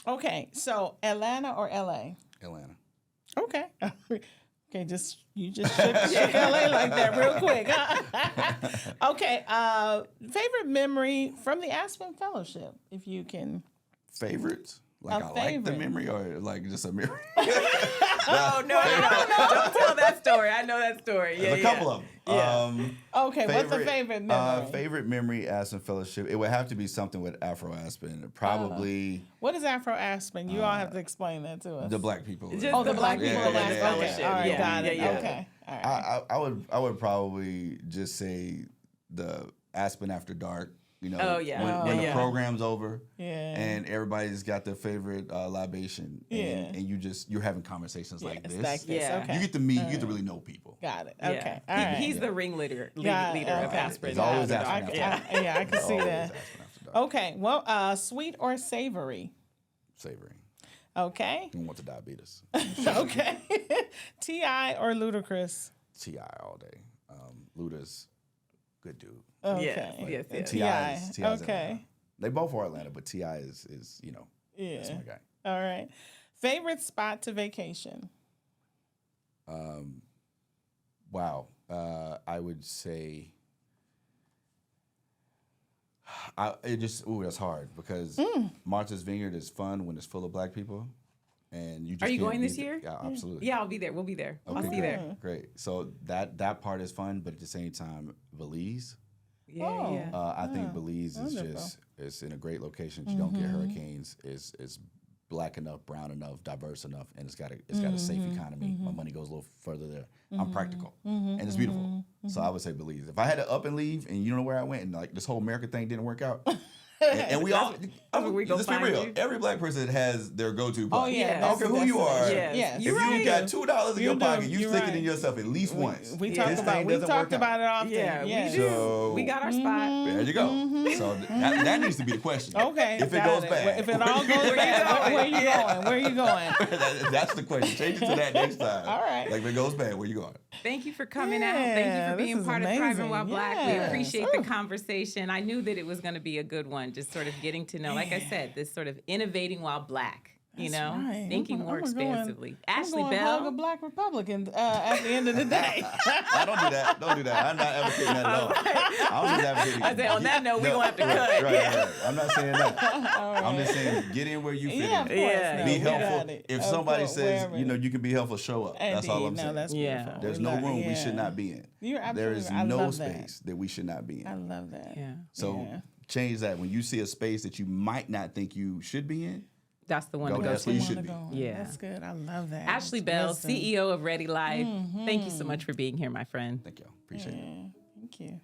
Speaker 2: Okay, so Atlanta or LA?
Speaker 3: Atlanta.
Speaker 2: Okay. Okay, you just shook LA like that real quick. Okay, favorite memory from the Aspen Fellowship, if you can.
Speaker 3: Favorites? Like I like the
Speaker 2: favorite.
Speaker 3: memory, or like just a memory?
Speaker 1: Oh, no. Don't tell that story. I know that story.
Speaker 3: There's a couple of them.
Speaker 2: Okay, what's the favorite memory?
Speaker 3: Favorite memory, Aspen Fellowship. It would have to be something with Afro Aspen. Probably
Speaker 2: What is Afro Aspen? You all have to explain that to us.
Speaker 3: the black people.
Speaker 1: Just
Speaker 2: the black people.
Speaker 3: yeah,
Speaker 2: Okay,
Speaker 3: yeah,
Speaker 2: all right,
Speaker 1: yeah,
Speaker 2: got it.
Speaker 1: yeah.
Speaker 2: Okay, all right.
Speaker 3: I would probably just say the Aspen After Dark. When the program's over, and everybody's got their favorite libation, and you're having conversations like this.
Speaker 2: Okay.
Speaker 3: You get to meet, you get to really know people.
Speaker 2: Got it.
Speaker 1: Yeah.
Speaker 2: Okay. All right.
Speaker 1: He's the ringleader of
Speaker 2: okay.
Speaker 1: Aspen.
Speaker 3: It's always
Speaker 2: I
Speaker 3: Aspen After Dark.
Speaker 2: I can see
Speaker 3: Always
Speaker 2: that.
Speaker 3: Aspen After Dark.
Speaker 2: Okay. Well, sweet or savory?
Speaker 3: Savory.
Speaker 2: Okay.
Speaker 3: You want the diabetes.
Speaker 2: Okay. T.I. or Ludacris?
Speaker 3: T.I. all day. Luda's good dude.
Speaker 2: Okay.
Speaker 1: Yes.
Speaker 3: T.I.'s
Speaker 2: Okay.
Speaker 3: Atlanta. They both are Atlanta, but T.I. is that's my guy.
Speaker 2: All right. Favorite spot to vacation?
Speaker 3: Wow. I would say that's hard because Martha's Vineyard is fun when it's full of black people. And you just
Speaker 1: Are you
Speaker 3: can't
Speaker 1: going this
Speaker 3: beat
Speaker 1: year?
Speaker 3: Yeah, absolutely.
Speaker 1: Yeah, I'll be there. We'll be there. I'll
Speaker 3: Okay,
Speaker 1: see you there.
Speaker 3: Great. So that part is fun, but at the same time, Belize.
Speaker 1: Yeah.
Speaker 3: I think Belize is just it's in a great location. You don't get hurricanes. It's black enough, brown enough, diverse enough, and it's got a safe economy. My money goes a little further there. I'm practical, and it's beautiful. So I would say Belize. If I had to up and leave, and you don't know where I went, and like this whole America thing didn't work out. And we all, let's be real. Every black person has their go-to part.
Speaker 2: Oh, yeah.
Speaker 3: I don't care who you are.
Speaker 2: Yes.
Speaker 3: If
Speaker 1: You're right.
Speaker 3: you got $2 in your pocket, you
Speaker 2: You're
Speaker 3: stick it
Speaker 2: right.
Speaker 3: in yourself at least once.
Speaker 2: We
Speaker 3: This
Speaker 2: talked
Speaker 3: thing doesn't work out.
Speaker 2: about it often.
Speaker 1: Yeah,
Speaker 2: Yes.
Speaker 1: we do.
Speaker 3: So
Speaker 1: We got our spot.
Speaker 3: there you go. So that needs to be the question.
Speaker 2: Okay.
Speaker 3: If it
Speaker 2: got
Speaker 3: goes bad.
Speaker 2: If it all goes bad, where you going? Where you going?
Speaker 3: That's the question. Change it to that next time.
Speaker 2: All right.
Speaker 3: Like if it goes bad, where you going?
Speaker 1: Thank you for coming out. Thank you for
Speaker 2: this
Speaker 1: being
Speaker 2: is
Speaker 1: part of Thriving While
Speaker 2: amazing.
Speaker 1: Black. We
Speaker 2: Yes.
Speaker 1: appreciate the conversation. I knew that it was going to be a good one, just sort of getting to know, like I said, this sort of innovating while Black. You
Speaker 2: That's
Speaker 1: know,
Speaker 2: right.
Speaker 1: thinking more expansively. Ashley
Speaker 2: I'm going to hug a
Speaker 1: Bell.
Speaker 2: Black Republican at the end of the day.
Speaker 3: I don't do that. Don't do that. I'm not advocating that at all. I'm just advocating.
Speaker 1: I said, on that note, we're going to have to cut.
Speaker 3: Right. I'm not saying that. I'm just saying get in where you fit
Speaker 2: Yeah, of
Speaker 3: in.
Speaker 2: course.
Speaker 1: Yeah.
Speaker 2: No,
Speaker 3: Be
Speaker 2: we got
Speaker 3: helpful.
Speaker 2: it.
Speaker 3: If
Speaker 2: Of
Speaker 3: somebody
Speaker 2: course,
Speaker 3: says,
Speaker 2: wherever.
Speaker 3: you know, you can be helpful, show up. That's all I'm
Speaker 2: Indeed.
Speaker 3: saying.
Speaker 2: No, that's
Speaker 1: Yeah.
Speaker 2: beautiful.
Speaker 3: There's
Speaker 2: We
Speaker 3: no
Speaker 2: love it.
Speaker 3: room we
Speaker 2: Yeah.
Speaker 3: should not be in.
Speaker 2: You're
Speaker 3: There
Speaker 2: absolutely
Speaker 3: is
Speaker 2: right. I
Speaker 3: no
Speaker 2: love that.
Speaker 3: space that we should not be
Speaker 2: I
Speaker 3: in.
Speaker 2: love that.
Speaker 1: Yeah.
Speaker 3: So
Speaker 2: Yeah.
Speaker 3: change that. When you see a space that you might not think you should be in,
Speaker 1: That's the one
Speaker 3: Go
Speaker 1: to go
Speaker 3: that's
Speaker 1: to.
Speaker 3: where you
Speaker 2: Wanna
Speaker 3: should be.
Speaker 2: go.
Speaker 1: Yeah.
Speaker 2: That's good. I love that.
Speaker 1: Ashley
Speaker 2: It's
Speaker 1: Bell,
Speaker 2: wisdom.
Speaker 1: CEO of Ready Life. Thank you so much for being here, my friend.
Speaker 3: thank you. Appreciate it.
Speaker 2: Yeah. Thank you.